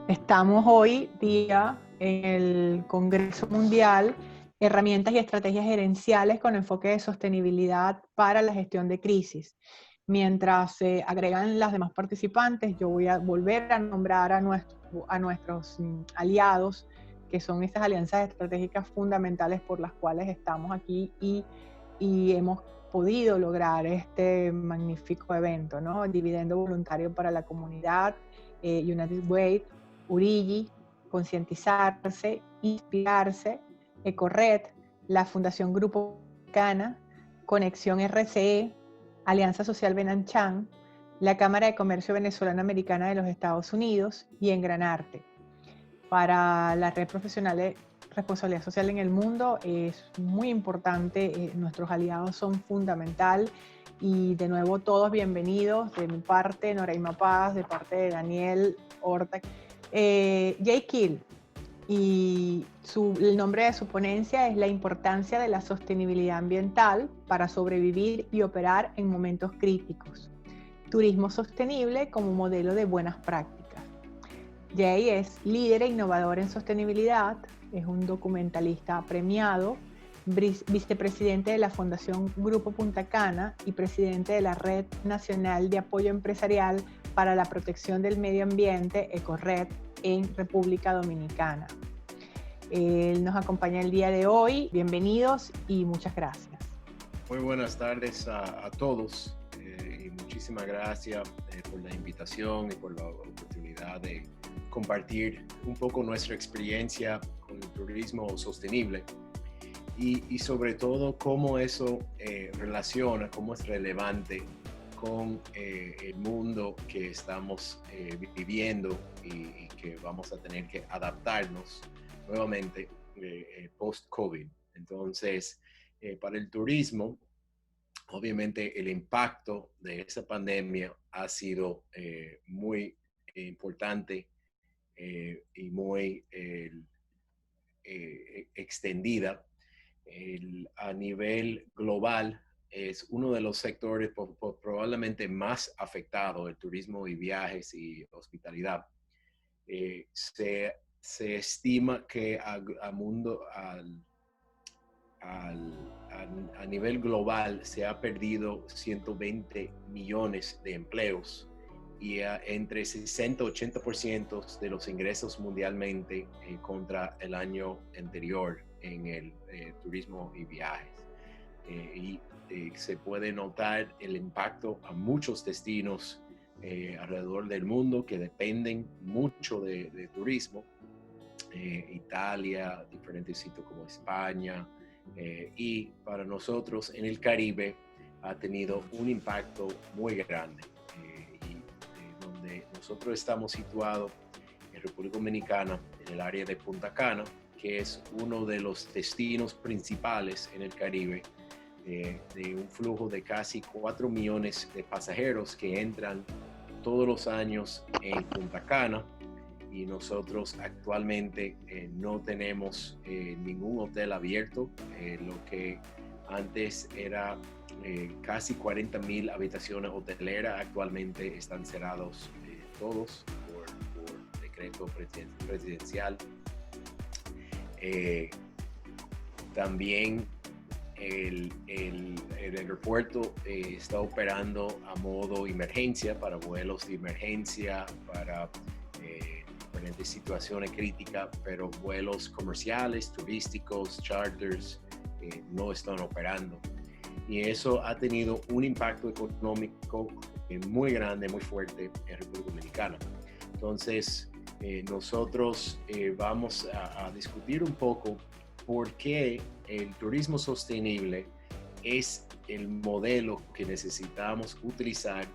Estamos hoy día en el Congreso Mundial, herramientas y estrategias gerenciales con enfoque de sostenibilidad para la gestión de crisis. Mientras se agregan las demás participantes, yo voy a volver a nombrar a nuestros aliados, que son estas alianzas estratégicas fundamentales por las cuales estamos aquí y hemos podido lograr este magnífico evento, ¿no? Dividendo Voluntario para la Comunidad, United Way, Urigi, Concientizarse, Inspirarse, Ecored, la Fundación Grupo Cana, Conexión RCE, Alianza Social Benanchan, la Cámara de Comercio Venezolana-Americana de los Estados Unidos y Engranarte. Para la red profesional de responsabilidad social en el mundo es muy importante, nuestros aliados son fundamental y de nuevo todos bienvenidos de mi parte, Noraima Paz, de parte de Daniel Horta. Jay Kill, y el nombre de su ponencia es La importancia de la sostenibilidad ambiental para sobrevivir y operar en momentos críticos. Turismo sostenible como modelo de buenas prácticas. Jay es líder e innovador en sostenibilidad, es un documentalista premiado, vicepresidente de la Fundación Grupo Punta Cana y presidente de la Red Nacional de Apoyo Empresarial para la Protección del Medio Ambiente, Ecored, en República Dominicana. Él nos acompaña el día de hoy. Bienvenidos y muchas gracias. Muy buenas tardes a todos y muchísimas gracias por la invitación y por la oportunidad de compartir un poco nuestra experiencia con el turismo sostenible y sobre todo cómo eso relaciona, cómo es relevante con el mundo que estamos viviendo y que vamos a tener que adaptarnos nuevamente post-COVID. Entonces, para el turismo, obviamente el impacto de esa pandemia ha sido muy importante y muy extendida. A nivel global es uno de los sectores probablemente más afectados, el turismo y viajes y hospitalidad. Se estima que a nivel global se ha perdido 120 millones de empleos y entre 60 y 80% de los ingresos mundialmente contra el año anterior en el turismo y viajes. Se puede notar el impacto a muchos destinos alrededor del mundo que dependen mucho de turismo. Italia, diferentes sitios como España, y para nosotros en el Caribe ha tenido un impacto muy grande. Donde nosotros estamos situados en República Dominicana, en el área de Punta Cana, que es uno de los destinos principales en el Caribe, de un flujo de casi 4 millones de pasajeros que entran todos los años en Punta Cana. Y nosotros actualmente no tenemos ningún hotel abierto, lo que antes era casi 40,000 habitaciones hoteleras, actualmente están cerrados todos por decreto presidencial. También el aeropuerto está operando a modo emergencia para vuelos de emergencia, para diferentes situaciones críticas, pero vuelos comerciales, turísticos, charters no están operando. Y eso ha tenido un impacto económico muy grande, muy fuerte en República Dominicana. Entonces, nosotros vamos a discutir un poco por qué el turismo sostenible es el modelo que necesitamos utilizar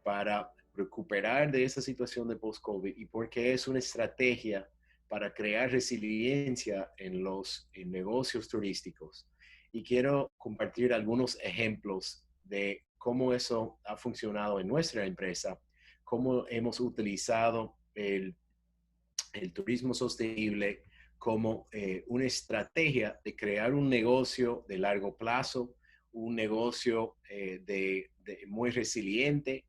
para recuperar de esa situación de post-COVID y porque es una estrategia para crear resiliencia en los negocios turísticos. Y quiero compartir algunos ejemplos de cómo eso ha funcionado en nuestra empresa, cómo hemos utilizado el turismo sostenible como una estrategia de crear un negocio de largo plazo, un negocio muy resiliente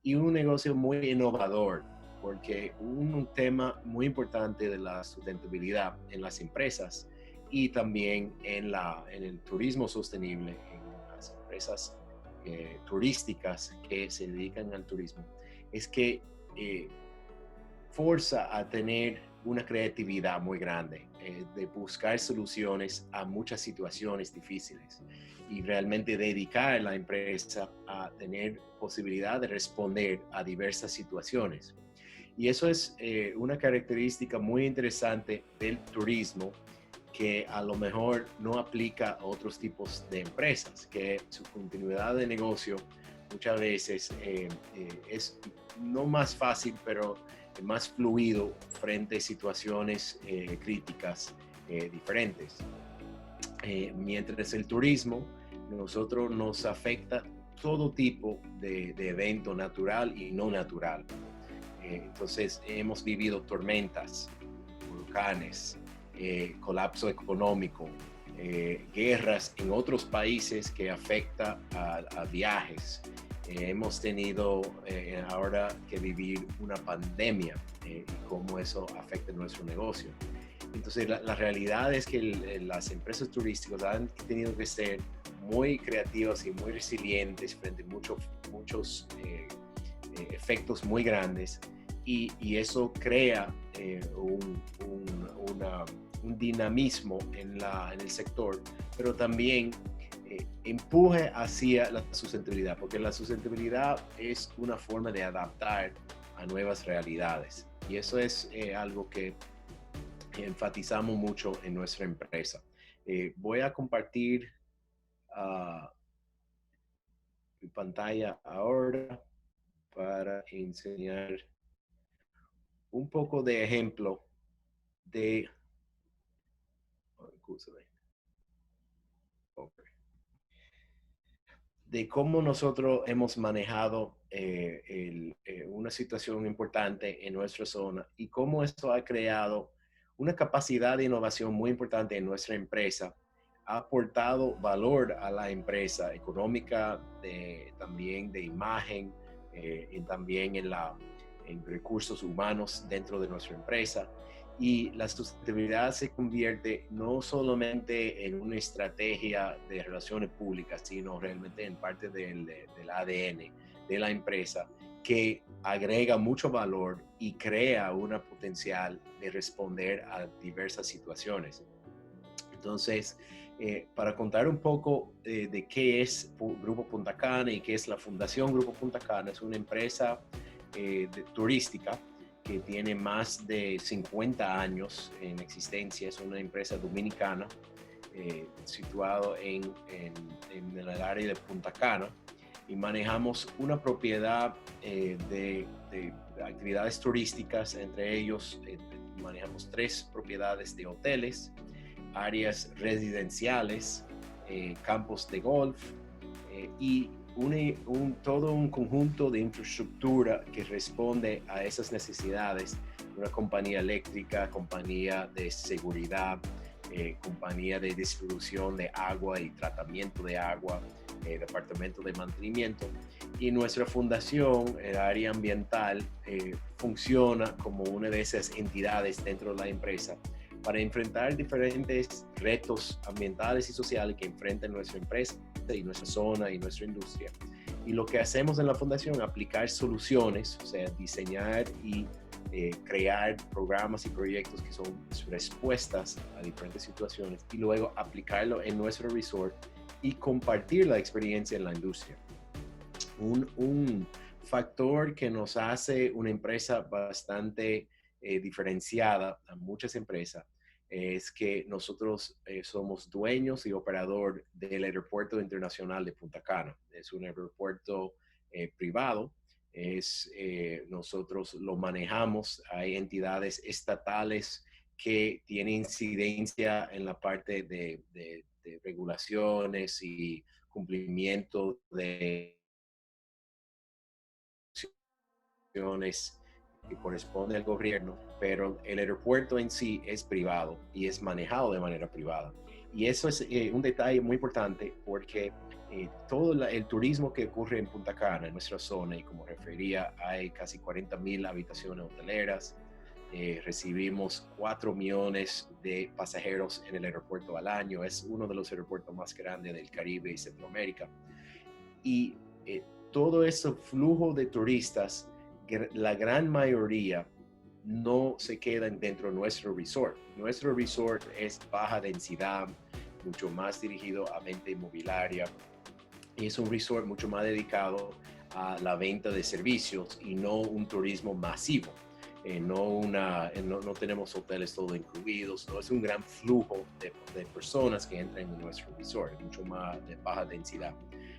y un negocio muy innovador. porque un tema muy importante de la sustentabilidad en las empresas y también en el turismo sostenible, en las empresas turísticas que se dedican al turismo, es que forza a tener una creatividad muy grande, de buscar soluciones a muchas situaciones difíciles y realmente dedicar la empresa a tener posibilidad de responder a diversas situaciones. Y eso es una característica muy interesante del turismo que a lo mejor no aplica a otros tipos de empresas, que su continuidad de negocio muchas veces es no más fácil, pero más fluido frente a situaciones críticas diferentes. Mientras el turismo, nosotros nos afecta todo tipo de evento natural y no natural. Entonces hemos vivido tormentas, huracanes, colapso económico, guerras en otros países que afecta a viajes. Hemos tenido ahora que vivir una pandemia y cómo eso afecta nuestro negocio. Entonces la realidad es que las empresas turísticas han tenido que ser muy creativas y muy resilientes frente a muchos efectos muy grandes y eso crea un dinamismo en el sector, pero también empuje hacia la sustentabilidad, porque la sustentabilidad es una forma de adaptar a nuevas realidades y eso es algo que enfatizamos mucho en nuestra empresa. Voy a compartir mi pantalla ahora para enseñar un poco de ejemplo de, de cómo nosotros hemos manejado una situación importante en nuestra zona y cómo esto ha creado una capacidad de innovación muy importante en nuestra empresa, ha aportado valor a la empresa económica, también de imagen y también en recursos humanos dentro de nuestra empresa. Y la sustentabilidad se convierte no solamente en una estrategia de relaciones públicas, sino realmente en parte del ADN de la empresa, que agrega mucho valor y crea una potencial de responder a diversas situaciones. Entonces, para contar un poco de qué es Grupo Punta Cana y qué es la Fundación Grupo Punta Cana, es una empresa turística que tiene más de 50 años en existencia. Es una empresa dominicana situado en el área de Punta Cana y manejamos una propiedad de actividades turísticas. Entre ellos manejamos 3 propiedades de hoteles, áreas residenciales, campos de golf y todo un conjunto de infraestructura que responde a esas necesidades. Una compañía eléctrica, compañía de seguridad, compañía de distribución de agua y tratamiento de agua, departamento de mantenimiento. Y nuestra fundación, el área ambiental, funciona como una de esas entidades dentro de la empresa para enfrentar diferentes retos ambientales y sociales que enfrenta nuestra empresa y nuestra zona y nuestra industria. Y lo que hacemos en la fundación, aplicar soluciones, o sea, diseñar y crear programas y proyectos que son respuestas a diferentes situaciones y luego aplicarlo en nuestro resort y compartir la experiencia en la industria. Un factor que nos hace una empresa bastante diferenciada a muchas empresas es que nosotros somos dueños y operador del Aeropuerto Internacional de Punta Cana. Es un aeropuerto privado. Nosotros lo manejamos. Hay entidades estatales que tienen incidencia en la parte de regulaciones y cumplimiento de que corresponde al gobierno, pero el aeropuerto en sí es privado y es manejado de manera privada. Y eso es un detalle muy importante porque todo el turismo que ocurre en Punta Cana, en nuestra zona, y como refería, hay casi 40,000 habitaciones hoteleras. Recibimos 4 millones de pasajeros en el aeropuerto al año. Es uno de los aeropuertos más grandes del Caribe y Centroamérica. Y todo ese flujo de turistas, la gran mayoría no se quedan dentro de nuestro resort. Nuestro resort es baja densidad, mucho más dirigido a venta inmobiliaria. Y es un resort mucho más dedicado a la venta de servicios y no un turismo masivo. No tenemos hoteles todo incluidos, no es un gran flujo de personas que entran en nuestro resort, mucho más de baja densidad.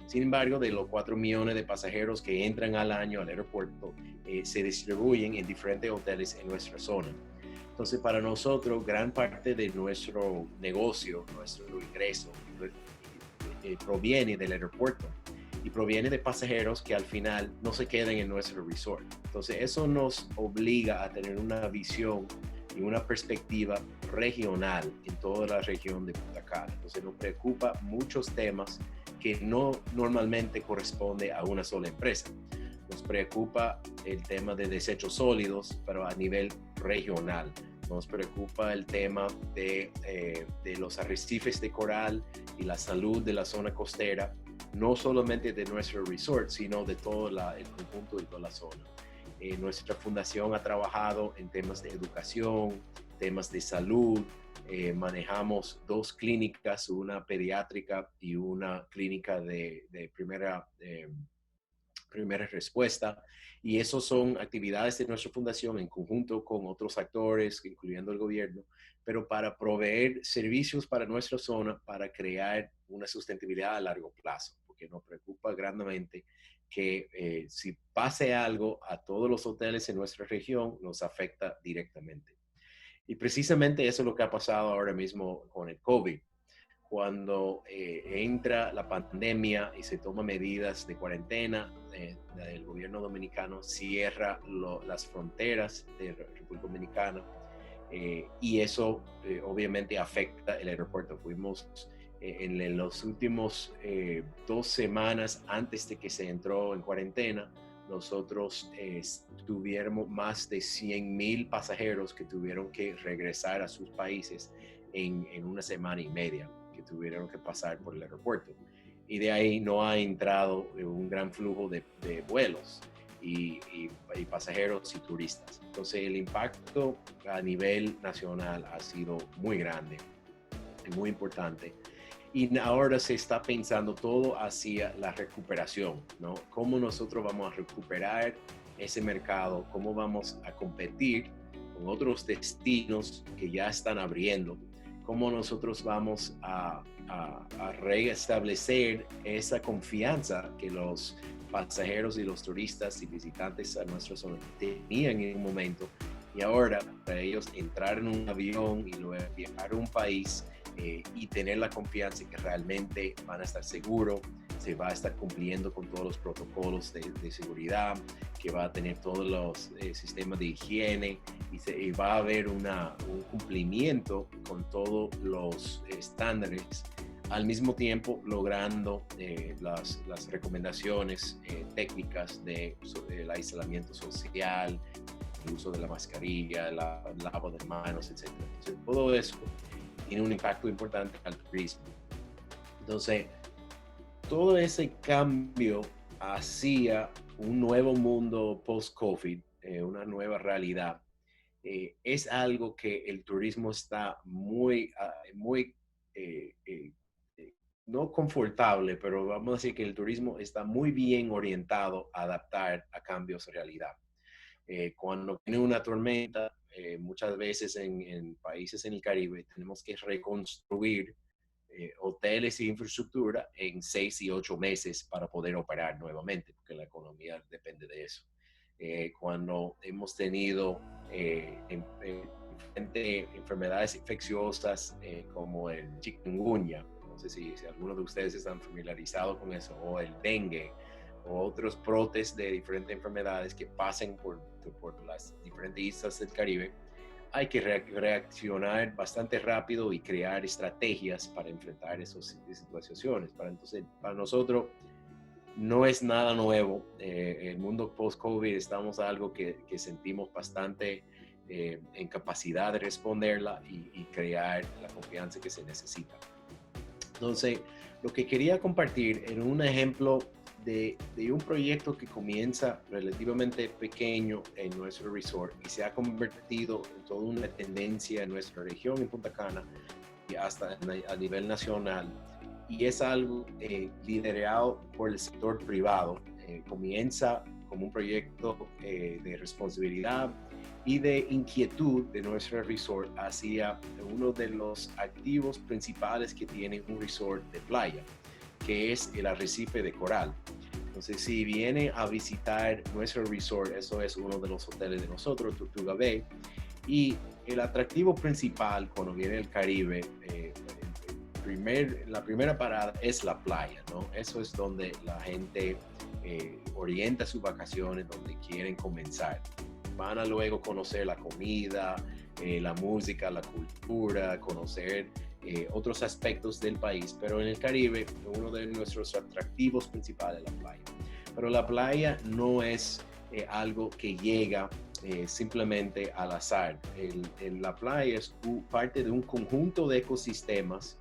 Sin embargo, de los 4 millones de pasajeros que entran al año al aeropuerto, se distribuyen en diferentes hoteles en nuestra zona. Entonces, para nosotros, gran parte de nuestro negocio, nuestro ingreso, proviene del aeropuerto y proviene de pasajeros que al final no se quedan en nuestro resort. Entonces eso nos obliga a tener una visión y una perspectiva regional en toda la región de Punta Cana. Entonces nos preocupa muchos temas que no normalmente corresponde a una sola empresa. Nos preocupa el tema de desechos sólidos, pero a nivel regional. Nos preocupa el tema de los arrecifes de coral y la salud de la zona costera, no solamente de nuestro resort, sino de todo el conjunto de toda la zona. Nuestra fundación ha trabajado en temas de educación, temas de salud. Manejamos 2 clínicas, una pediátrica y una clínica de primera respuesta, y eso son actividades de nuestra fundación en conjunto con otros actores, incluyendo el gobierno, pero para proveer servicios para nuestra zona, para crear una sustentabilidad a largo plazo, porque nos preocupa grandemente que si pase algo a todos los hoteles en nuestra región, nos afecta directamente. Y precisamente eso es lo que ha pasado ahora mismo con el COVID. Cuando entra la pandemia y se toman medidas de cuarentena, el gobierno dominicano cierra las fronteras de República Dominicana, y eso obviamente afecta el aeropuerto. Fuimos en los últimos 2 semanas antes de que se entró en cuarentena, nosotros tuvimos más de 100,000 pasajeros que tuvieron que regresar a sus países en una semana y media, que tuvieron que pasar por el aeropuerto. Y de ahí no ha entrado un gran flujo de vuelos y pasajeros y turistas. Entonces el impacto a nivel nacional ha sido muy grande y muy importante. Y ahora se está pensando todo hacia la recuperación, ¿no? Cómo nosotros vamos a recuperar ese mercado, cómo vamos a competir con otros destinos que ya están abriendo, cómo nosotros vamos a reestablecer esa confianza que los pasajeros y los turistas y visitantes a nuestra zona tenían en un momento, y ahora para ellos entrar en un avión y luego viajar a un país y tener la confianza que realmente van a estar seguros, se va a estar cumpliendo con todos los protocolos de seguridad, que va a tener todos los sistemas de higiene y va a haber un cumplimiento con todos los estándares, al mismo tiempo logrando las recomendaciones técnicas del aislamiento social, el uso de la mascarilla, el lavado de manos, etc. Entonces, todo eso tiene un impacto importante al turismo. Entonces, todo ese cambio hacia un nuevo mundo post-COVID, una nueva realidad, es algo que el turismo está muy no confortable, pero vamos a decir que el turismo está muy bien orientado a adaptar a cambios de realidad. Cuando viene una tormenta, muchas veces en países en el Caribe tenemos que reconstruir hoteles e infraestructura en 6 y 8 meses para poder operar nuevamente, porque la economía depende de eso. Cuando hemos tenido enfermedades infecciosas como el chikungunya, no sé si algunos de ustedes están familiarizados con eso, o el dengue, o otros brotes de diferentes enfermedades que pasen por por las diferentes islas del Caribe, hay que reaccionar bastante rápido y crear estrategias para enfrentar esas situaciones. Entonces, para nosotros no es nada nuevo. El mundo post-COVID estamos a algo que sentimos bastante en capacidad de responderla y crear la confianza que se necesita. Entonces, lo que quería compartir en un ejemplo de un proyecto que comienza relativamente pequeño en nuestro resort y se ha convertido en toda una tendencia en nuestra región, en Punta Cana, y hasta a nivel nacional. Y es algo liderado por el sector privado. Comienza como un proyecto de responsabilidad y de inquietud de nuestro resort hacia uno de los activos principales que tiene un resort de playa, que es el arrecife de coral. Entonces, si viene a visitar nuestro resort, eso es uno de los hoteles de nosotros, Tortuga Bay, y el atractivo principal cuando viene el Caribe, la primera parada es la playa, ¿no? Eso es donde la gente orienta sus vacaciones, donde quieren comenzar. Van a luego conocer la comida, la música, la cultura, conocer otros aspectos del país, pero en el Caribe uno de nuestros atractivos principales es la playa. Pero la playa no es algo que llega simplemente al azar. La playa es parte de un conjunto de ecosistemas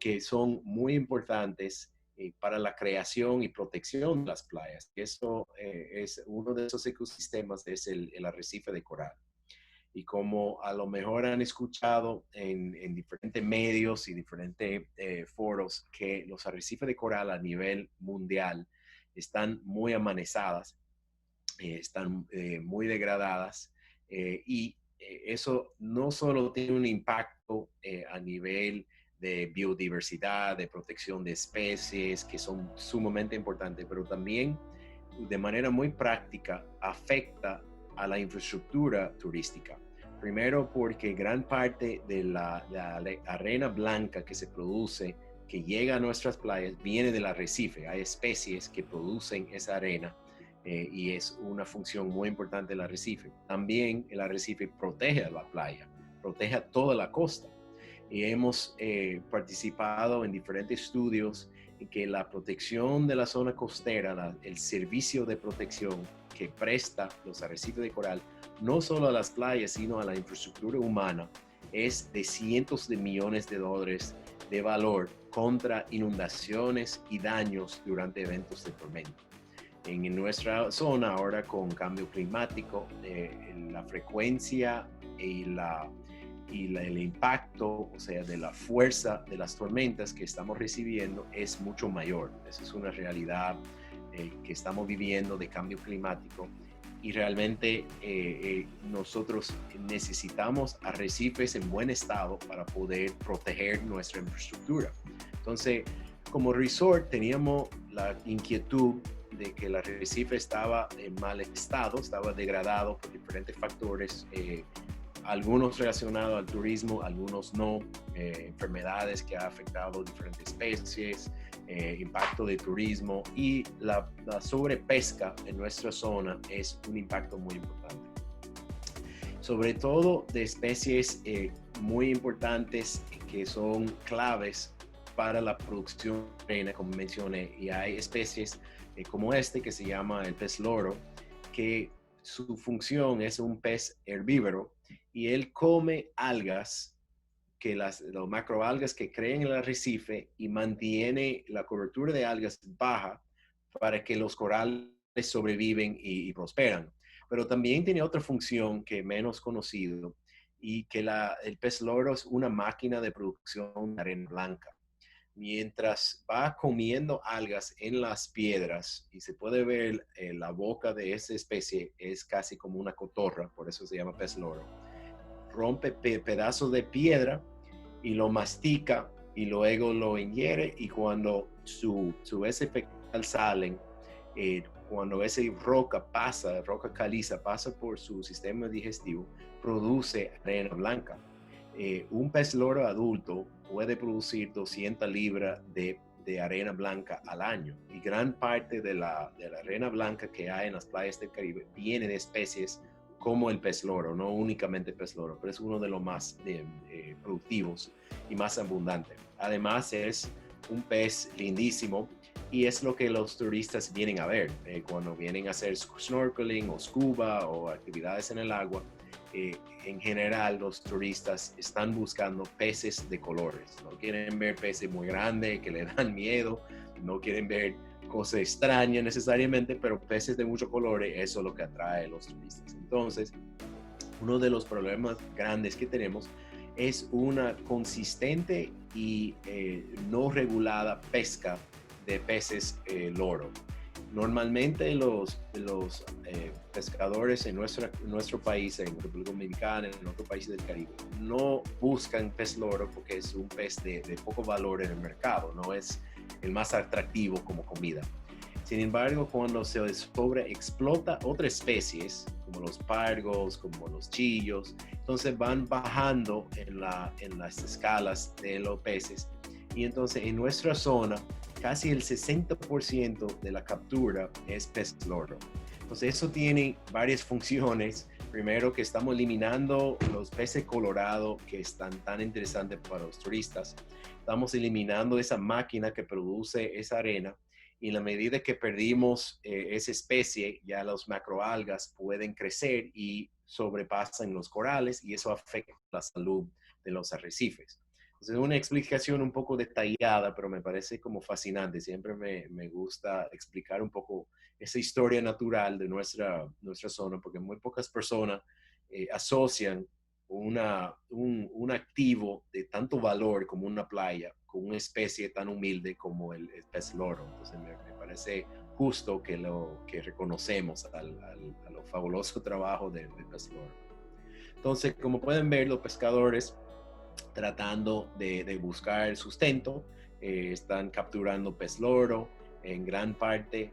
que son muy importantes para la creación y protección de las playas. Eso es uno de esos ecosistemas, es el arrecife de coral. Y como a lo mejor han escuchado en diferentes medios y diferentes foros que los arrecifes de coral a nivel mundial están muy amanezadas, están muy degradadas y eso no solo tiene un impacto a nivel de biodiversidad, de protección de especies, que son sumamente importantes, pero también de manera muy práctica afecta a la infraestructura turística. Primero porque gran parte de la arena blanca que se produce, que llega a nuestras playas, viene del arrecife. Hay especies que producen esa arena y es una función muy importante del arrecife. También el arrecife protege a la playa, protege a toda la costa. Y hemos participado en diferentes estudios en que la protección de la zona costera, el servicio de protección que presta los arrecifes de coral, no solo a las playas, sino a la infraestructura humana, es de cientos de millones de dólares de valor contra inundaciones y daños durante eventos de tormenta. En nuestra zona, ahora con cambio climático, la frecuencia y el impacto, o sea, de la fuerza de las tormentas que estamos recibiendo es mucho mayor. Esa es una realidad que estamos viviendo de cambio climático y realmente nosotros necesitamos arrecifes en buen estado para poder proteger nuestra infraestructura. Entonces, como resort teníamos la inquietud de que el arrecife estaba en mal estado, estaba degradado por diferentes factores, algunos relacionados al turismo, algunos no, enfermedades que han afectado diferentes especies, impacto de turismo y la sobrepesca en nuestra zona es un impacto muy importante. Sobre todo de especies muy importantes que son claves para la producción de arena, como mencioné, y hay especies como este que se llama el pez loro, que su función es un pez herbívoro y él come algas, que las macroalgas que crean el arrecife y mantiene la cobertura de algas baja para que los corales sobreviven y prosperan. Pero también tiene otra función que menos conocido y que el pez loro es una máquina de producción de arena blanca. Mientras va comiendo algas en las piedras y se puede ver la boca de esa especie es casi como una cotorra, por eso se llama pez loro. Rompe pedazos de piedra y lo mastica y luego lo ingiere y cuando su heces fecal salen, cuando esa roca caliza pasa por su sistema digestivo, produce arena blanca. Un pez loro adulto puede producir 200 libras de de arena blanca al año. Y gran parte de la arena blanca que hay en las playas del Caribe viene de especies como el pez loro, no únicamente el pez loro, pero es uno de los más productivos y más abundantes. Además es un pez lindísimo y es lo que los turistas vienen a ver cuando vienen a hacer snorkeling o scuba o actividades en el agua. En general los turistas están buscando peces de colores, no quieren ver peces muy grandes que le dan miedo, no quieren ver cosas extrañas necesariamente, pero peces de muchos colores, eso es lo que atrae a los turistas. Entonces, uno de los problemas grandes que tenemos es una consistente y no regulada pesca de peces loro. Normalmente los pescadores en nuestro país, en República Dominicana, en otros países del Caribe, no buscan pez loro porque es un pez de poco valor en el mercado, no es el más atractivo como comida. Sin embargo, cuando se sobreexplota otras especies, como los pargos, como los chillos, entonces van bajando en las escalas de los peces. Y entonces en nuestra zona, casi el 60% de la captura es pez loro. Entonces eso tiene varias funciones. Primero, que estamos eliminando los peces colorados que están tan interesantes para los turistas. Estamos eliminando esa máquina que produce esa arena. Y en la medida que perdimos esa especie, ya los macroalgas pueden crecer y sobrepasan los corales y eso afecta la salud de los arrecifes. Entonces, es una explicación un poco detallada, pero me parece como fascinante. Siempre me gusta explicar un poco esa historia natural de nuestra zona, porque muy pocas personas asocian un activo de tanto valor como una playa con una especie tan humilde como el pez loro. Entonces, me parece justo que reconocemos a lo fabuloso trabajo del pez loro. Entonces, como pueden ver, los pescadores tratando de buscar sustento, están capturando pez loro, en gran parte,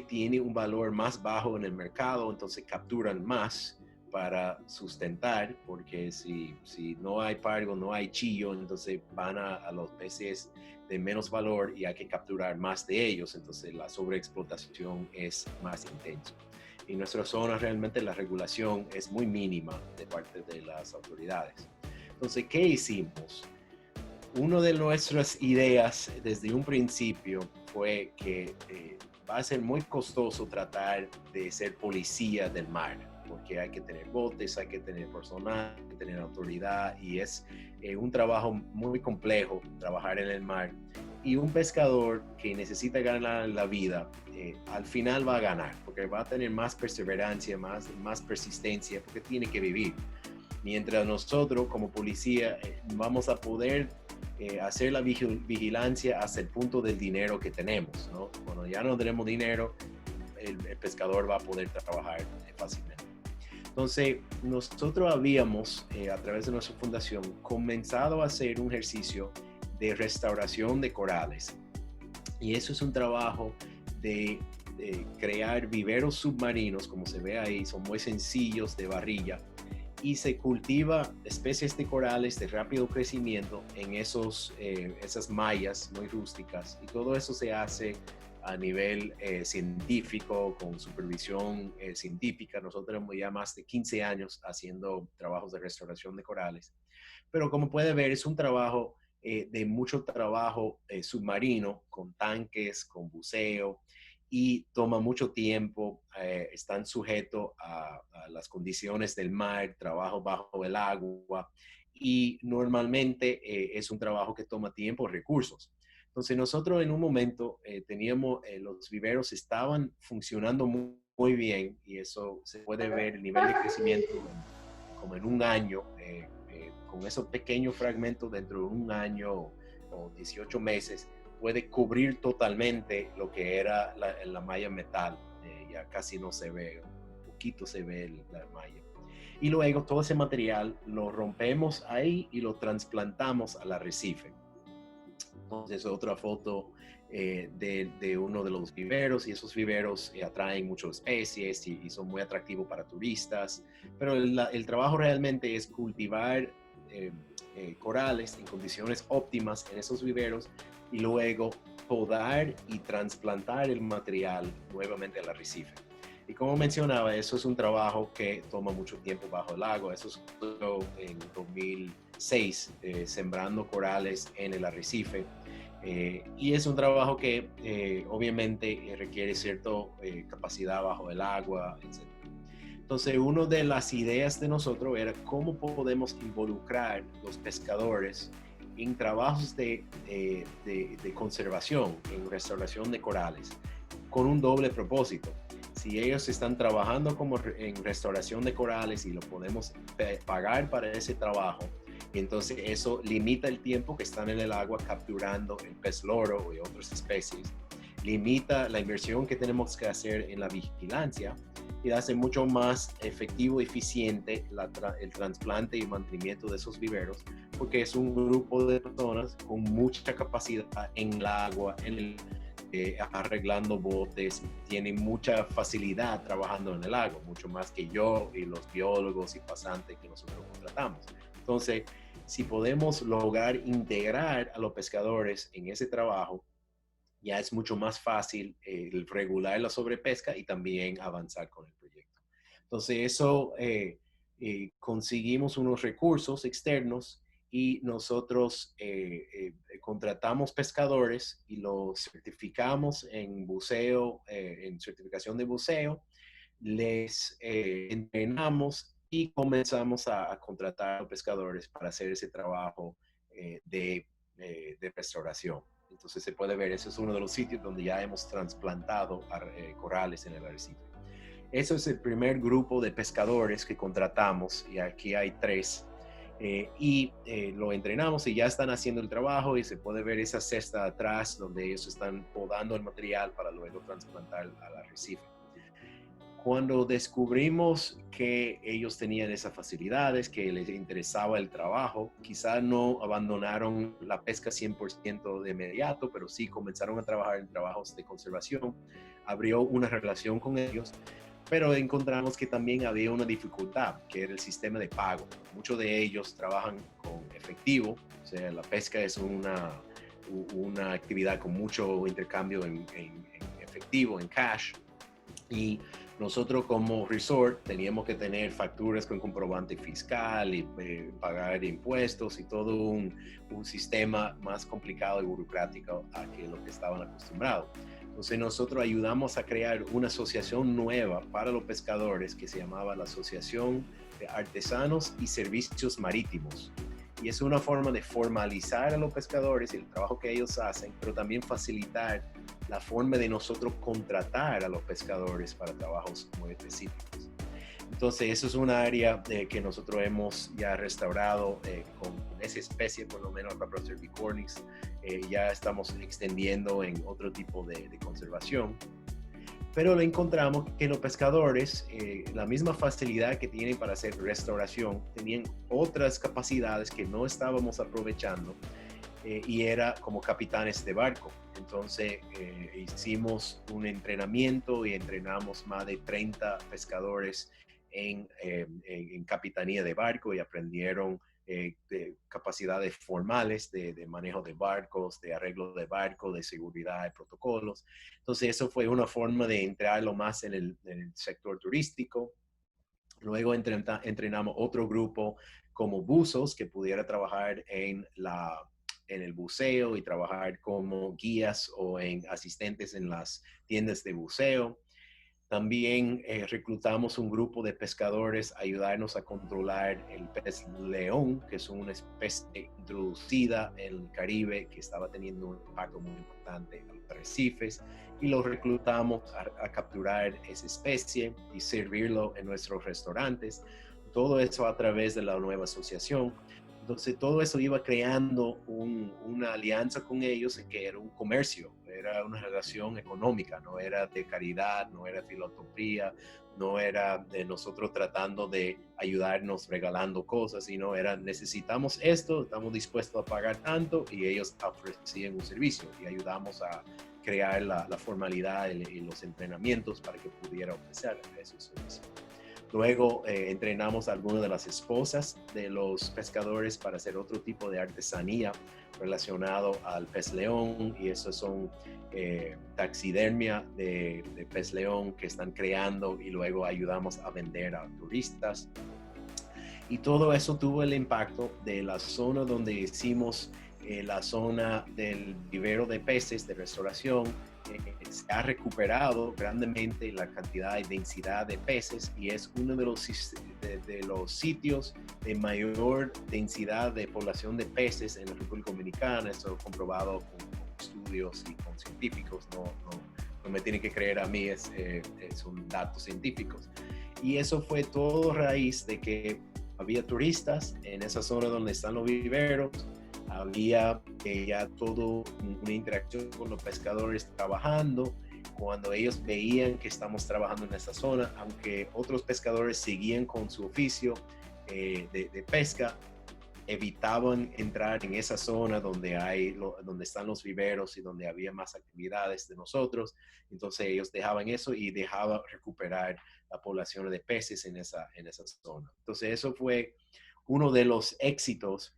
tiene un valor más bajo en el mercado, entonces capturan más para sustentar, porque si no hay pargo, no hay chillo, entonces van a los peces de menos valor y hay que capturar más de ellos, entonces la sobreexplotación es más intensa. En nuestra zona realmente la regulación es muy mínima de parte de las autoridades. Entonces, ¿qué hicimos? Una de nuestras ideas desde un principio fue que va a ser muy costoso tratar de ser policía del mar, porque hay que tener botes, hay que tener personal, hay que tener autoridad y es un trabajo muy complejo trabajar en el mar. Y un pescador que necesita ganar la vida, al final va a ganar, porque va a tener más perseverancia, más persistencia, porque tiene que vivir. Mientras nosotros como policía vamos a poder hacer la vigilancia hasta el punto del dinero que tenemos, ¿no? Cuando ya no tenemos dinero, el pescador va a poder trabajar fácilmente. Entonces, nosotros habíamos, a través de nuestra fundación, comenzado a hacer un ejercicio de restauración de corales. Y eso es un trabajo de crear viveros submarinos, como se ve ahí, son muy sencillos de barrilla, y se cultiva especies de corales de rápido crecimiento en esas mallas muy rústicas, y todo eso se hace a nivel científico, con supervisión científica. Nosotros tenemos ya más de 15 años haciendo trabajos de restauración de corales, pero como puede ver es un trabajo de mucho trabajo submarino, con tanques, con buceo, y toma mucho tiempo, están sujetos a las condiciones del mar, trabajo bajo el agua, y normalmente es un trabajo que toma tiempo y recursos. Entonces nosotros en un momento teníamos, los viveros estaban funcionando muy bien, y eso se puede ver el nivel de crecimiento como en un año, con esos pequeños fragmentos dentro de un año o 18 meses, puede cubrir totalmente lo que era la malla metal. Ya casi no se ve, un poquito se ve la malla. Y luego todo ese material lo rompemos ahí y lo trasplantamos al arrecife. Entonces, otra foto de uno de los viveros, y esos viveros atraen muchas especies y son muy atractivos para turistas, pero el trabajo realmente es cultivar corales en condiciones óptimas en esos viveros y luego podar y trasplantar el material nuevamente al arrecife. Y como mencionaba, eso es un trabajo que toma mucho tiempo bajo el agua. Eso sucedió en 2006, sembrando corales en el arrecife. Y es un trabajo que obviamente requiere cierta capacidad bajo el agua, etc. Entonces, una de las ideas de nosotros era cómo podemos involucrar los pescadores en trabajos de conservación, en restauración de corales, con un doble propósito. Si ellos están trabajando como en restauración de corales y lo podemos pagar para ese trabajo, entonces eso limita el tiempo que están en el agua capturando el pez loro y otras especies, limita la inversión que tenemos que hacer en la vigilancia y hace mucho más efectivo y eficiente el trasplante y mantenimiento de esos viveros, porque es un grupo de personas con mucha capacidad en el agua, arreglando botes, tienen mucha facilidad trabajando en el agua, mucho más que yo y los biólogos y pasantes que nosotros contratamos. Entonces, si podemos lograr integrar a los pescadores en ese trabajo, ya es mucho más fácil regular la sobrepesca y también avanzar con el proyecto. Entonces, eso conseguimos unos recursos externos y nosotros contratamos pescadores y los certificamos en buceo, en certificación de buceo, les entrenamos y comenzamos a contratar a pescadores para hacer ese trabajo de restauración. Entonces se puede ver, ese es uno de los sitios donde ya hemos trasplantado corales en el arrecife. Eso es el primer grupo de pescadores que contratamos y aquí hay 3. Lo entrenamos y ya están haciendo el trabajo y se puede ver esa cesta atrás donde ellos están podando el material para luego trasplantar al arrecife. Cuando descubrimos que ellos tenían esas facilidades, que les interesaba el trabajo, quizá no abandonaron la pesca 100% de inmediato, pero sí comenzaron a trabajar en trabajos de conservación, abrió una relación con ellos, pero encontramos que también había una dificultad, que era el sistema de pago. Muchos de ellos trabajan con efectivo, o sea, la pesca es una actividad con mucho intercambio en efectivo, en cash, y nosotros como resort teníamos que tener facturas con comprobante fiscal y pagar impuestos y todo un sistema más complicado y burocrático a que lo que estaban acostumbrados. Entonces nosotros ayudamos a crear una asociación nueva para los pescadores que se llamaba la Asociación de Artesanos y Servicios Marítimos. Y es una forma de formalizar a los pescadores y el trabajo que ellos hacen, pero también facilitar la forma de nosotros contratar a los pescadores para trabajos muy específicos. Entonces, eso es un área que nosotros hemos ya restaurado con esa especie, por lo menos para Cervicornis. Ya estamos extendiendo en otro tipo de conservación. Pero le encontramos que los pescadores, la misma facilidad que tienen para hacer restauración, tenían otras capacidades que no estábamos aprovechando y era como capitanes de barco. Entonces hicimos un entrenamiento y entrenamos más de 30 pescadores en capitanía de barco y aprendieron de capacidades formales de manejo de barcos, de arreglo de barcos, de seguridad, de protocolos. Entonces eso fue una forma de entrarlo más en el sector turístico. Luego entrenamos otro grupo como buzos que pudiera trabajar en el buceo y trabajar como guías o en asistentes en las tiendas de buceo. También reclutamos un grupo de pescadores a ayudarnos a controlar el pez león, que es una especie introducida en el Caribe que estaba teniendo un impacto muy importante en los arrecifes, y los reclutamos a capturar esa especie y servirlo en nuestros restaurantes. Todo eso a través de la nueva asociación. Entonces todo eso iba creando una alianza con ellos que era un comercio, era una relación económica, no era de caridad, no era filantropía, no era de nosotros tratando de ayudarnos regalando cosas, sino era necesitamos esto, estamos dispuestos a pagar tanto y ellos ofrecían un servicio y ayudamos a crear la formalidad y los entrenamientos para que pudiera ofrecer esos servicios. Luego entrenamos a algunas de las esposas de los pescadores para hacer otro tipo de artesanía relacionado al pez león, y eso son taxidermia de pez león que están creando y luego ayudamos a vender a turistas. Y todo eso tuvo el impacto de la zona donde hicimos la zona del vivero de peces de restauración. Se ha recuperado grandemente la cantidad y densidad de peces y es uno de los sitios de mayor densidad de población de peces en la República Dominicana. Eso comprobado con estudios y con científicos. No me tienen que creer a mí, son datos científicos. Y eso fue todo raíz de que había turistas en esa zona donde están los viveros. Había ya todo una interacción con los pescadores trabajando. Cuando ellos veían que estamos trabajando en esa zona, aunque otros pescadores seguían con su oficio de pesca, evitaban entrar en esa zona donde están los viveros y donde había más actividades de nosotros. Entonces ellos dejaban eso y dejaban recuperar la población de peces en esa zona. Entonces eso fue uno de los éxitos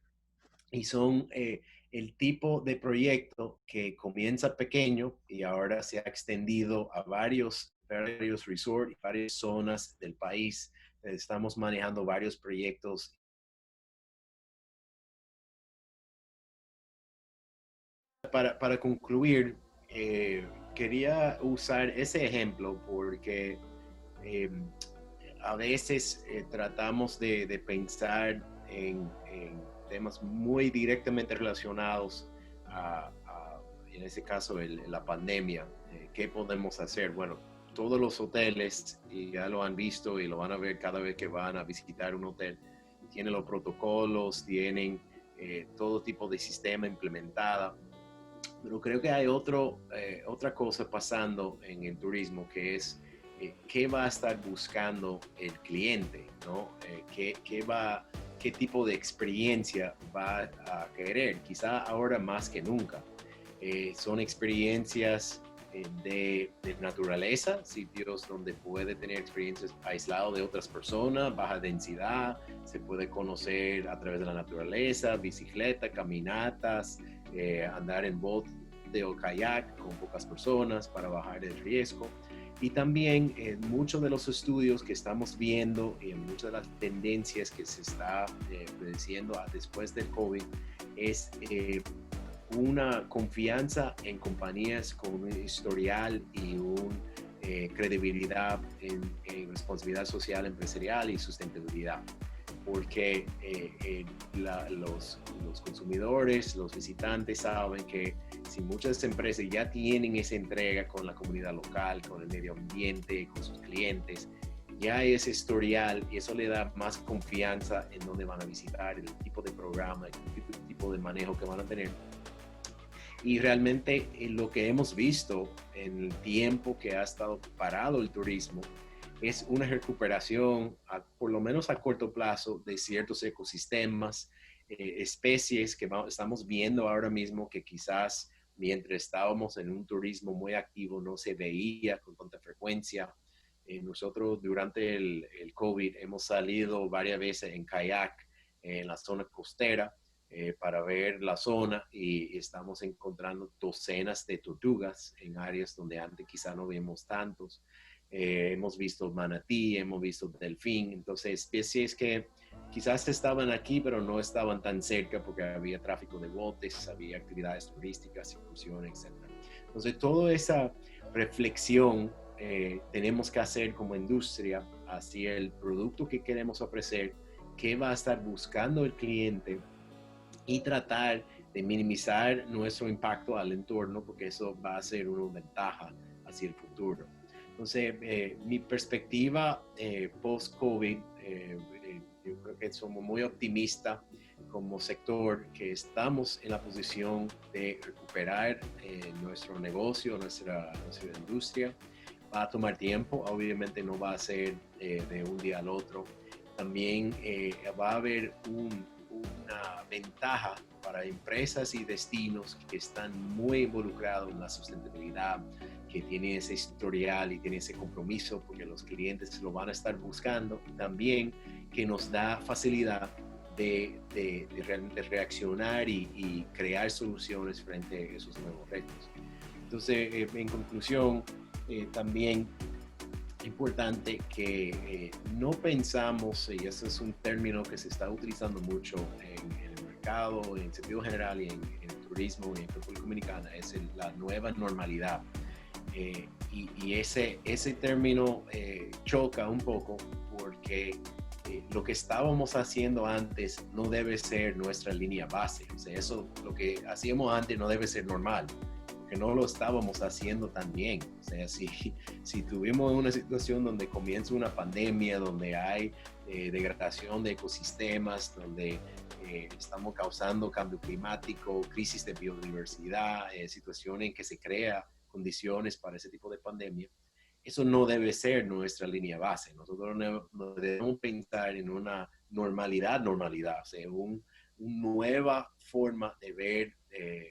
y son el tipo de proyecto que comienza pequeño y ahora se ha extendido a varios resorts y varias zonas del país. Estamos manejando varios proyectos. Para concluir, quería usar ese ejemplo porque eh, a veces tratamos de pensar en temas muy directamente relacionados en ese caso, la pandemia. ¿Qué podemos hacer? Bueno, todos los hoteles, y ya lo han visto y lo van a ver cada vez que van a visitar un hotel, tienen los protocolos, tienen todo tipo de sistema implementado. Pero creo que hay otra cosa pasando en el turismo, que es qué va a estar buscando el cliente, ¿no? ¿Qué tipo de experiencia va a querer? Quizá ahora más que nunca. Son experiencias de naturaleza, sitios donde puede tener experiencias aislados de otras personas, baja densidad, se puede conocer a través de la naturaleza, bicicleta, caminatas, andar en bote o kayak con pocas personas para bajar el riesgo. Y también muchos de los estudios que estamos viendo y en muchas de las tendencias que se está prediciendo después del COVID es una confianza en compañías con un historial y una credibilidad en responsabilidad social empresarial y sustentabilidad. Porque los consumidores, los visitantes saben que si muchas empresas ya tienen esa entrega con la comunidad local, con el medio ambiente, con sus clientes, ya hay ese historial y eso le da más confianza en dónde van a visitar, el tipo de programa, el tipo de manejo que van a tener. Y realmente lo que hemos visto en el tiempo que ha estado parado el turismo es una recuperación, por lo menos a corto plazo, de ciertos ecosistemas, especies que estamos viendo ahora mismo que quizás mientras estábamos en un turismo muy activo no se veía con tanta frecuencia. Nosotros durante el COVID hemos salido varias veces en kayak en la zona costera para ver la zona y estamos encontrando docenas de tortugas en áreas donde antes quizá no vimos tantos. Hemos visto manatí, hemos visto delfín, entonces especies que quizás estaban aquí pero no estaban tan cerca porque había tráfico de botes, había actividades turísticas, excursiones, etc. Entonces toda esa reflexión tenemos que hacer como industria hacia el producto que queremos ofrecer, qué va a estar buscando el cliente y tratar de minimizar nuestro impacto al entorno porque eso va a ser una ventaja hacia el futuro. Entonces, mi perspectiva post-COVID, yo creo que somos muy optimistas como sector, que estamos en la posición de recuperar nuestro negocio, nuestra industria. Va a tomar tiempo, obviamente no va a ser de un día al otro. También va a haber una ventaja para empresas y destinos que están muy involucrados en la sustentabilidad, que tiene ese historial y tiene ese compromiso porque los clientes lo van a estar buscando, también que nos da facilidad de reaccionar y crear soluciones frente a esos nuevos retos. Entonces, en conclusión, también es importante que no pensamos, y ese es un término que se está utilizando mucho en el mercado, en sentido general, y en el turismo y en República Dominicana, es la nueva normalidad. Y ese término choca un poco porque lo que estábamos haciendo antes no debe ser nuestra línea base. O sea, eso, lo que hacíamos antes no debe ser normal, porque no lo estábamos haciendo tan bien. O sea, si tuvimos una situación donde comienza una pandemia, donde hay degradación de ecosistemas, donde estamos causando cambio climático, crisis de biodiversidad, situaciones en que se crean condiciones para ese tipo de pandemia, eso no debe ser nuestra línea base. Nosotros no debemos pensar en una normalidad, o sea, una nueva forma de ver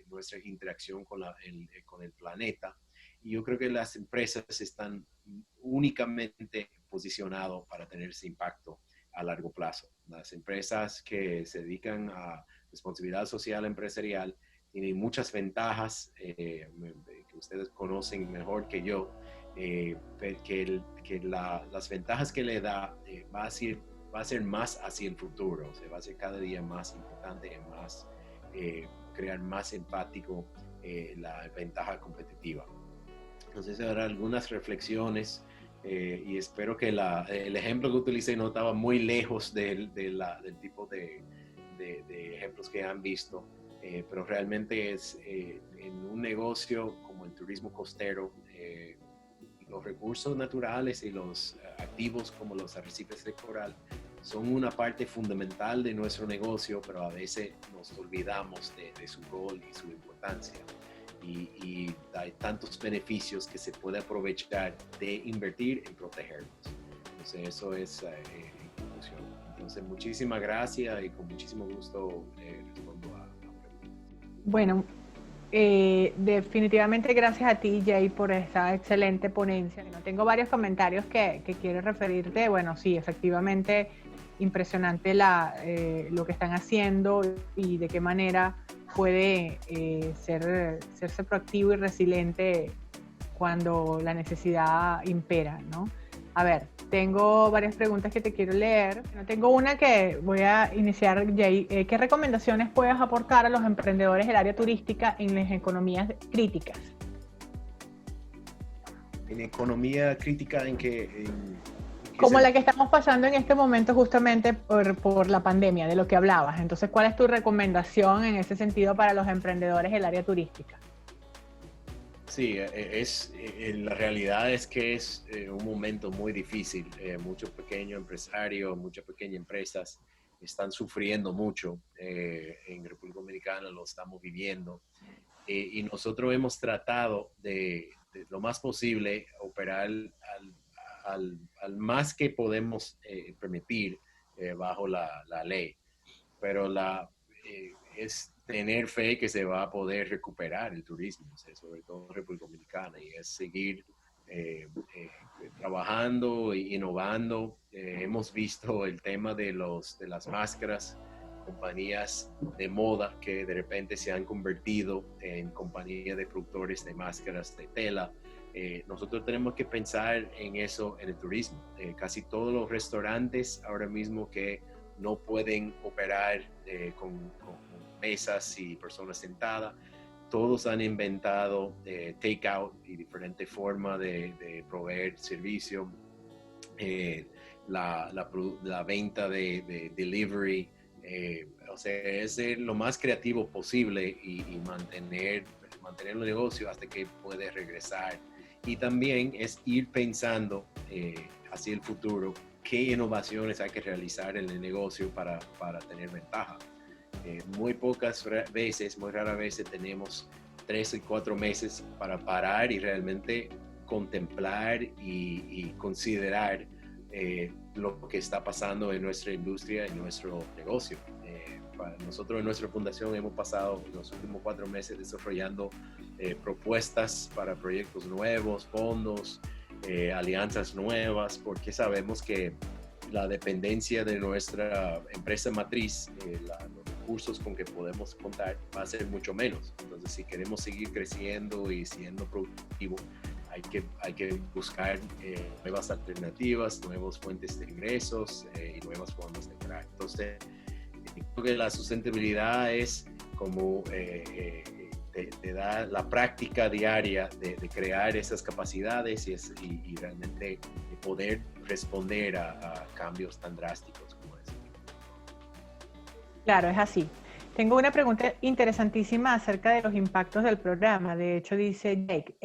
nuestra interacción con el planeta. Y yo creo que las empresas están únicamente posicionadas para tener ese impacto a largo plazo. Las empresas que se dedican a responsabilidad social empresarial tienen muchas ventajas que ustedes conocen mejor que yo, las ventajas que le da va a ser más hacia el futuro, o sea, va a ser cada día más importante, más crear más empático la ventaja competitiva. Entonces, ahora algunas reflexiones y espero que el ejemplo que utilicé no estaba muy lejos del tipo de ejemplos que han visto. Pero realmente es en un negocio como el turismo costero, los recursos naturales y los activos como los arrecifes de coral son una parte fundamental de nuestro negocio, pero a veces nos olvidamos de su rol y su importancia. Y hay tantos beneficios que se puede aprovechar de invertir en protegerlos. Entonces eso es en conclusión. Entonces muchísimas gracias y con muchísimo gusto respondo a Bueno, definitivamente gracias a ti, Jay, por esta excelente ponencia. Tengo varios comentarios que quiero referirte. Bueno, sí, efectivamente, impresionante lo que están haciendo y de qué manera puede serse proactivo y resiliente cuando la necesidad impera, ¿no? A ver, tengo varias preguntas que te quiero leer. Tengo una que voy a iniciar, Jay. ¿Qué recomendaciones puedes aportar a los emprendedores del área turística en las economías críticas? ¿En economía crítica en qué? Como la que estamos pasando en este momento justamente por la pandemia, de lo que hablabas. Entonces, ¿cuál es tu recomendación en ese sentido para los emprendedores del área turística? Sí, la realidad es que es un momento muy difícil. Muchos pequeños empresarios, muchas pequeñas empresas están sufriendo mucho. En República Dominicana lo estamos viviendo. Y nosotros hemos tratado de lo más posible operar al más que podemos permitir bajo la ley. Pero es tener fe que se va a poder recuperar el turismo, o sea, sobre todo en República Dominicana, y es seguir trabajando e innovando. Hemos visto el tema de las máscaras, compañías de moda que de repente se han convertido en compañías de productores de máscaras de tela. Nosotros tenemos que pensar en eso en el turismo. Casi todos los restaurantes ahora mismo que no pueden operar con mesas y personas sentadas, todos han inventado takeout y diferentes formas de proveer servicio, la venta de delivery, o sea, es ser lo más creativo posible y mantener el negocio hasta que puede regresar. Y también es ir pensando hacia el futuro qué innovaciones hay que realizar en el negocio para tener ventaja. Muy rara vez tenemos 3 y 4 meses para parar y realmente contemplar y considerar lo que está pasando en nuestra industria, en nuestro negocio. Nosotros en nuestra fundación hemos pasado los últimos 4 meses desarrollando propuestas para proyectos nuevos, fondos, alianzas nuevas, porque sabemos que la dependencia de nuestra empresa matriz, los recursos con que podemos contar, va a ser mucho menos. Entonces, si queremos seguir creciendo y siendo productivos, hay que buscar nuevas alternativas, nuevas fuentes de ingresos y nuevas formas de crear. Entonces, creo que la sustentabilidad es como te da la práctica diaria de crear esas capacidades y realmente de poder responder a cambios tan drásticos como ese. Claro, es así. Tengo una pregunta interesantísima acerca de los impactos del programa. De hecho, dice Jake,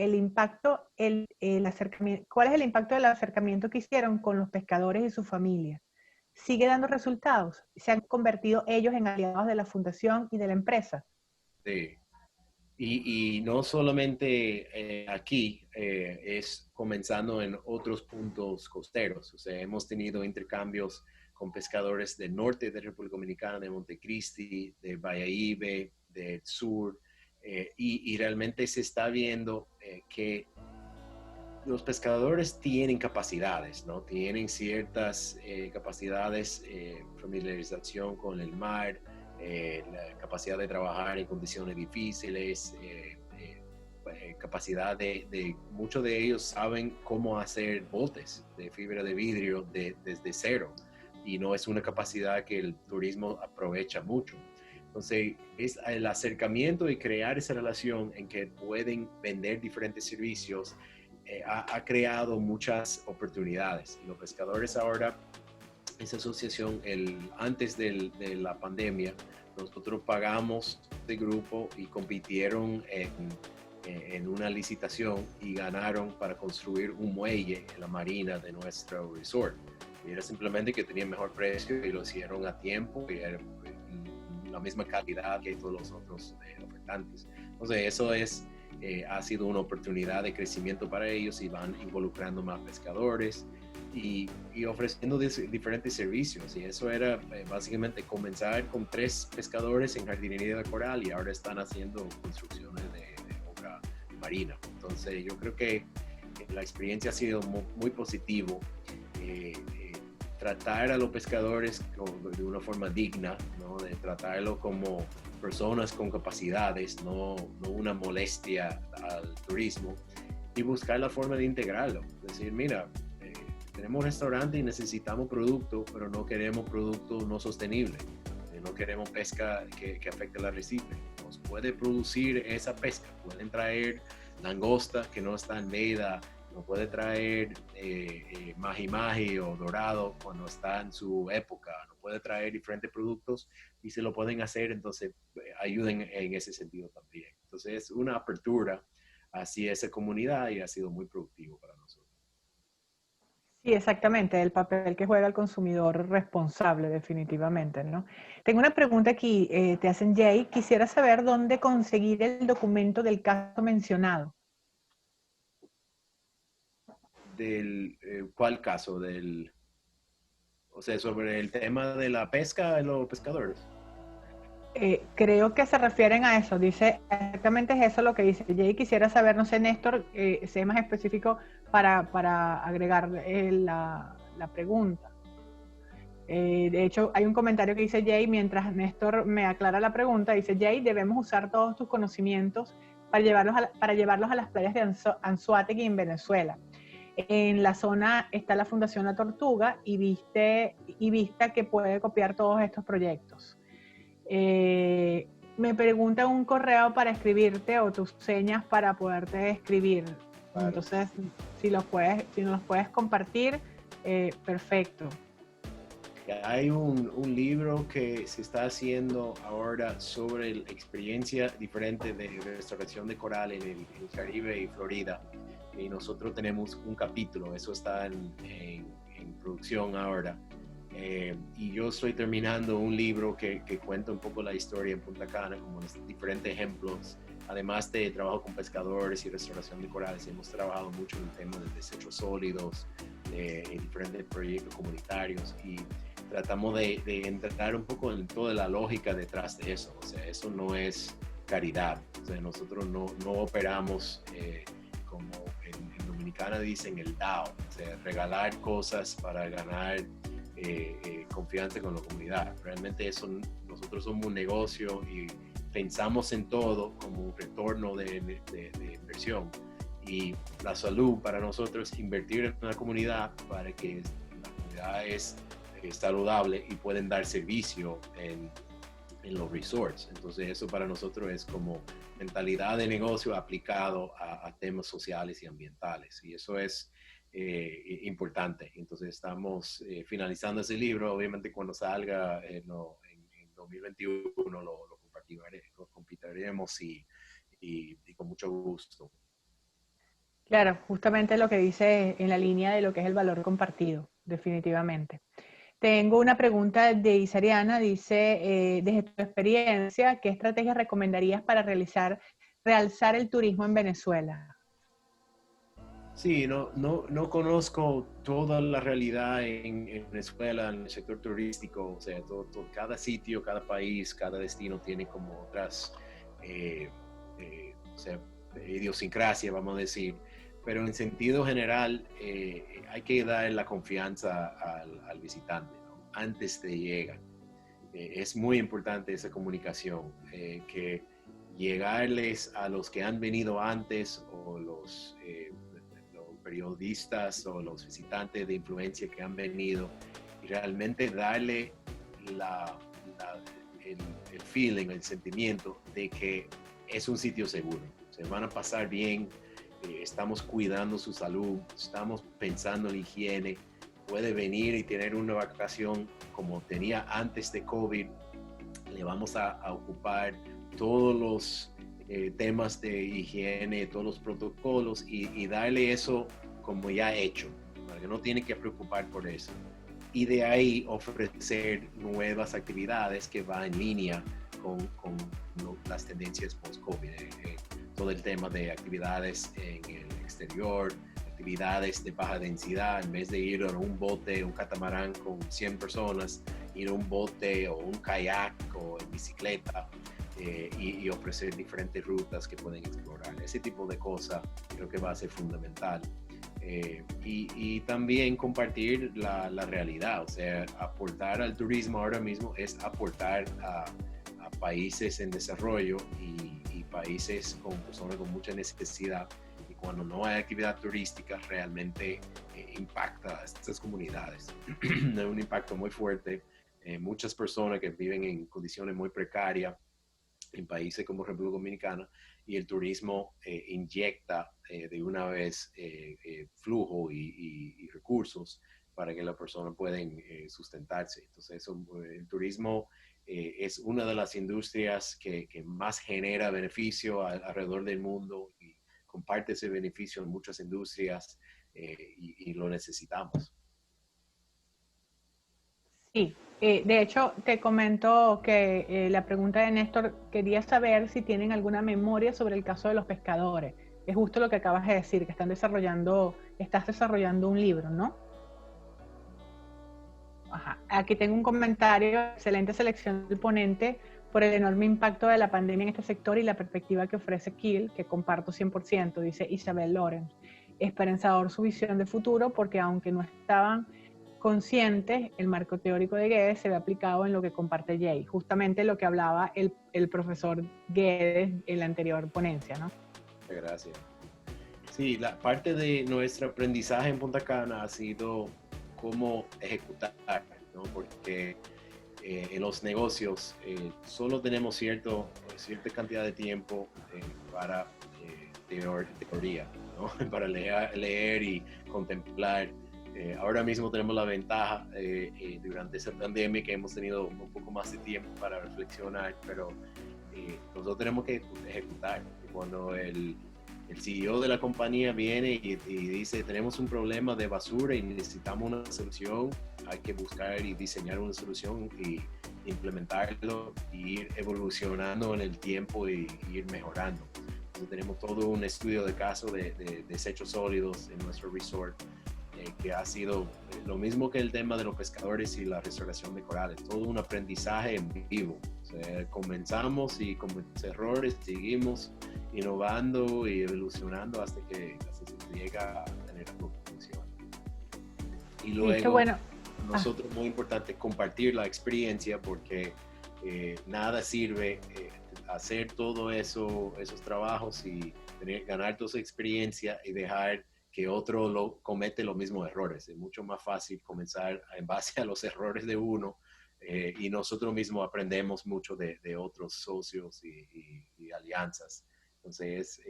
¿cuál es el impacto del acercamiento que hicieron con los pescadores y sus familias? ¿Sigue dando resultados? ¿Se han convertido ellos en aliados de la fundación y de la empresa? Sí. Y no solamente aquí, es comenzando en otros puntos costeros. O sea, hemos tenido intercambios con pescadores del norte de República Dominicana, de Montecristi, de Bayahíbe, del sur, y realmente se está viendo que los pescadores tienen capacidades, ¿no? Tienen ciertas capacidades, familiarización con el mar, la capacidad de trabajar en condiciones difíciles, capacidad muchos de ellos saben cómo hacer botes de fibra de vidrio desde cero, y no es una capacidad que el turismo aprovecha mucho. Entonces, es el acercamiento y crear esa relación en que pueden vender diferentes servicios, ha creado muchas oportunidades. Y los pescadores ahora, esa asociación, antes de la pandemia, nosotros pagamos de grupo y compitieron en una licitación y ganaron para construir un muelle en la marina de nuestro resort. Y era simplemente que tenían mejor precio y lo hicieron a tiempo y era la misma calidad que todos los otros ofertantes. Entonces, eso ha sido una oportunidad de crecimiento para ellos y van involucrando más pescadores y ofreciendo diferentes servicios. Y eso era básicamente comenzar con 3 pescadores en jardinería de coral y ahora están haciendo construcciones de obra marina. Entonces yo creo que la experiencia ha sido muy positivo. Tratar a los pescadores de una forma digna, ¿no? De tratarlo como personas con capacidades, no una molestia al turismo, y buscar la forma de integrarlo. Decir, mira, tenemos un restaurante y necesitamos producto, pero no queremos producto no sostenible. No queremos pesca que afecte el arrecife. Nos puede producir esa pesca. Pueden traer langosta que no está en veda, no puede traer maji-maji o dorado cuando está en su época, no puede traer diferentes productos y se lo pueden hacer, entonces ayuden en ese sentido también. Entonces es una apertura hacia esa comunidad y ha sido muy productivo para nosotros. Sí, exactamente, el papel que juega el consumidor responsable, definitivamente, ¿no? Tengo una pregunta aquí, te hacen Jay, quisiera saber dónde conseguir el documento del caso mencionado. ¿Cuál caso? O sea, sobre el tema de la pesca de los pescadores. Creo que se refieren a eso, dice, exactamente es eso lo que dice Jay, quisiera saber, no sé, Néstor, sé más específico para agregar la pregunta. De hecho, hay un comentario que dice Jay, mientras Néstor me aclara la pregunta, dice Jay, debemos usar todos tus conocimientos para llevarlos a las playas de Anzoátegui en Venezuela. En la zona está la Fundación La Tortuga y Vista que puede copiar todos estos proyectos. Me pregunta un correo para escribirte o tus señas para poderte escribir. Claro. Entonces, si nos los puedes compartir, perfecto. Hay un libro que se está haciendo ahora sobre la experiencia diferente de restauración de coral en el Caribe y Florida. Y nosotros tenemos un capítulo, eso está en producción ahora. Y yo estoy terminando un libro que cuenta un poco la historia en Punta Cana, como los diferentes ejemplos. Además de trabajo con pescadores y restauración de corales, hemos trabajado mucho en el tema de desechos sólidos, en diferentes proyectos comunitarios y tratamos de entrar un poco en toda la lógica detrás de eso. O sea, eso no es caridad. O sea, nosotros no operamos como en Dominicana dicen el DAO, o sea, regalar cosas para ganar confianza con la comunidad. Realmente nosotros somos un negocio y pensamos en todo como un retorno de inversión. Y la salud para nosotros es invertir en una comunidad para que la comunidad es saludable y pueden dar servicio en los resorts. Entonces eso para nosotros es como mentalidad de negocio aplicado a temas sociales y ambientales. Y eso es importante. Entonces estamos finalizando ese libro. Obviamente cuando salga en 2021 lo compartiremos y con mucho gusto. Claro, justamente lo que dice en la línea de lo que es el valor compartido, definitivamente. Tengo una pregunta de Isariana, dice, desde tu experiencia, ¿qué estrategias recomendarías para realzar el turismo en Venezuela? Sí, no conozco toda la realidad en Venezuela, en el sector turístico, o sea, cada sitio, cada país, cada destino tiene como otras, o sea, idiosincrasia, vamos a decir, pero en sentido general hay que dar la confianza al visitante, ¿no? Antes de llegar. Es muy importante esa comunicación, que llegarles a los que han venido antes o los periodistas o los visitantes de influencia que han venido y realmente darle el feeling, el sentimiento de que es un sitio seguro. Se van a pasar bien, estamos cuidando su salud, estamos pensando en la higiene, puede venir y tener una vacación como tenía antes de COVID, le vamos a ocupar todos los temas de higiene, todos los protocolos y darle eso como ya hecho, para que no tiene que preocupar por eso. Y de ahí ofrecer nuevas actividades que van en línea con las tendencias post-COVID. Todo el tema de actividades en el exterior, actividades de baja densidad, en vez de ir a un bote, un catamarán con 100 personas, ir a un bote o un kayak o en bicicleta. Y ofrecer diferentes rutas que pueden explorar. Ese tipo de cosas creo que va a ser fundamental. Y también compartir la realidad, o sea, aportar al turismo ahora mismo es aportar a países en desarrollo y países con personas con mucha necesidad. Y cuando no hay actividad turística, realmente impacta a estas comunidades. Hay un impacto muy fuerte. Muchas personas que viven en condiciones muy precarias en países como República Dominicana, y el turismo inyecta de una vez flujo y recursos para que las personas puedan sustentarse. Entonces, el turismo es una de las industrias que más genera beneficio alrededor del mundo y comparte ese beneficio en muchas industrias y lo necesitamos. Sí, de hecho te comento que la pregunta de Néstor quería saber si tienen alguna memoria sobre el caso de los pescadores. Es justo lo que acabas de decir, que estás desarrollando un libro, ¿no? Ajá. Aquí tengo un comentario, excelente selección del ponente por el enorme impacto de la pandemia en este sector y la perspectiva que ofrece Kiel, que comparto 100%, dice Isabel Lorenz. Esperanzador su visión de futuro porque aunque no estaban conscientes, el marco teórico de Guedes se ve aplicado en lo que comparte Jay, justamente lo que hablaba el profesor Guedes en la anterior ponencia, ¿no? Gracias. Sí, la parte de nuestro aprendizaje en Punta Cana ha sido cómo ejecutar, ¿no? Porque en los negocios solo tenemos cierta cantidad de tiempo para teoría, ¿no? Para leer y contemplar. Ahora mismo tenemos la ventaja durante esa pandemia que hemos tenido un poco más de tiempo para reflexionar, pero nosotros tenemos que ejecutar. Cuando el CEO de la compañía viene y dice tenemos un problema de basura y necesitamos una solución, hay que buscar y diseñar una solución y implementarlo y ir evolucionando en el tiempo y ir mejorando. Entonces tenemos todo un estudio de caso de desechos sólidos en nuestro resort que ha sido lo mismo que el tema de los pescadores y la restauración de corales, todo un aprendizaje en vivo. O sea, comenzamos y con errores seguimos innovando y evolucionando hasta que se llega a tener algo que funciona. Y luego, bueno. nosotros muy importante compartir la experiencia porque nada sirve hacer todo eso, esos trabajos y ganar toda esa experiencia y dejar que otro comete los mismos errores. Es mucho más fácil comenzar en base a los errores de uno y nosotros mismos aprendemos mucho de otros socios y alianzas. Entonces,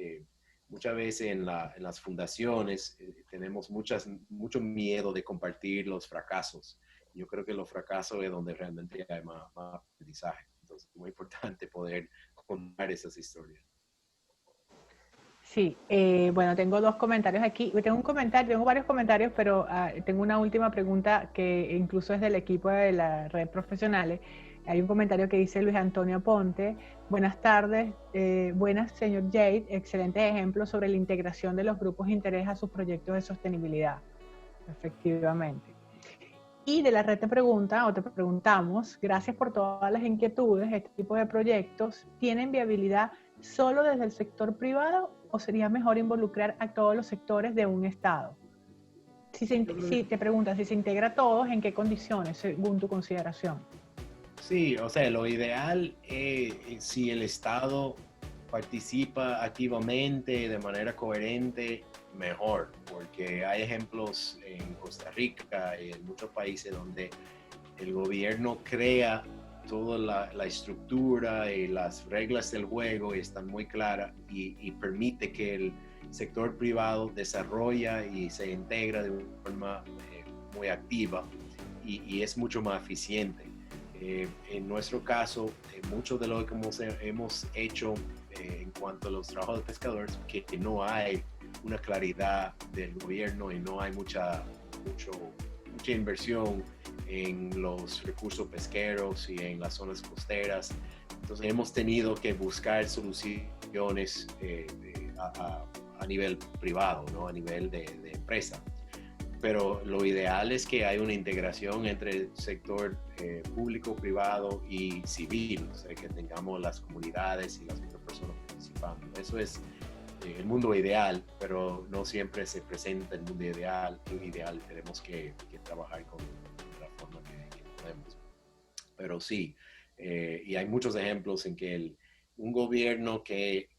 muchas veces en las fundaciones tenemos mucho miedo de compartir los fracasos. Yo creo que los fracasos es donde realmente hay más aprendizaje. Entonces, es muy importante poder contar esas historias. Sí, bueno, tengo dos comentarios aquí. Tengo varios comentarios, pero tengo una última pregunta que incluso es del equipo de la red profesionales. Hay un comentario que dice Luis Antonio Ponte: buenas tardes, buenas señor Jade, excelentes ejemplos sobre la integración de los grupos de interés a sus proyectos de sostenibilidad. Efectivamente. Y de la red te preguntamos, gracias por todas las inquietudes, este tipo de proyectos, ¿tienen viabilidad solo desde el sector privado o sería mejor involucrar a todos los sectores de un Estado? Si te preguntas si se integra a todos, ¿en qué condiciones, según tu consideración? Sí, o sea, lo ideal es si el Estado participa activamente, de manera coherente, mejor, porque hay ejemplos en Costa Rica y en muchos países donde el gobierno crea toda la estructura y las reglas del juego y están muy claras y permite que el sector privado desarrolla y se integra de una forma muy activa y es mucho más eficiente. En nuestro caso, mucho de lo que hemos hecho en cuanto a los trabajos de pescadores, que no hay una claridad del gobierno y no hay mucha inversión en los recursos pesqueros y en las zonas costeras. Entonces hemos tenido que buscar soluciones a nivel privado, ¿no? A nivel de empresa. Pero lo ideal es que haya una integración entre el sector público, privado y civil, o sea, que tengamos las comunidades y las otras personas participando. Eso es el mundo ideal, pero no siempre se presenta el mundo ideal. Tenemos que trabajar con la forma que podemos. Pero sí, y hay muchos ejemplos en que un gobierno que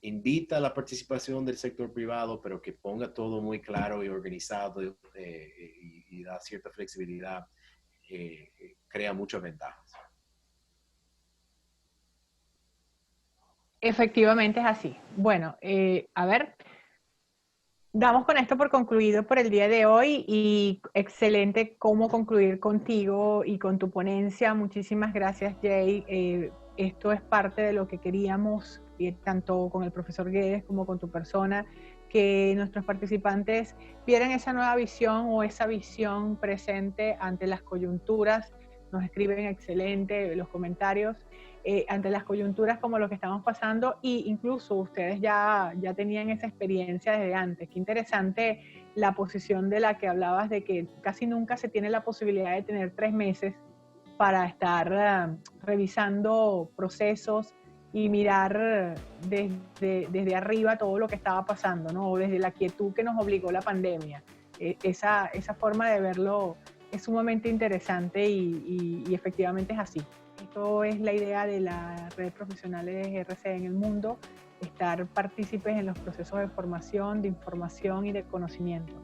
invita a la participación del sector privado, pero que ponga todo muy claro y organizado y da cierta flexibilidad, crea muchas ventajas. Efectivamente es así. Bueno, a ver, damos con esto por concluido por el día de hoy y excelente cómo concluir contigo y con tu ponencia. Muchísimas gracias, Jay. Esto es parte de lo que queríamos, tanto con el profesor Guedes como con tu persona, que nuestros participantes vieran esa nueva visión o esa visión presente ante las coyunturas. Nos escriben excelente los comentarios. Ante las coyunturas como lo que estamos pasando, e incluso ustedes ya tenían esa experiencia desde antes. Qué interesante la posición de la que hablabas, de que casi nunca se tiene la posibilidad de tener 3 meses para estar revisando procesos y mirar desde arriba todo lo que estaba pasando, ¿no? O desde la quietud que nos obligó la pandemia. Esa forma de verlo es sumamente interesante y efectivamente es así. Esto es la idea de la red profesionales RC en el mundo, estar partícipes en los procesos de formación, de información y de conocimiento.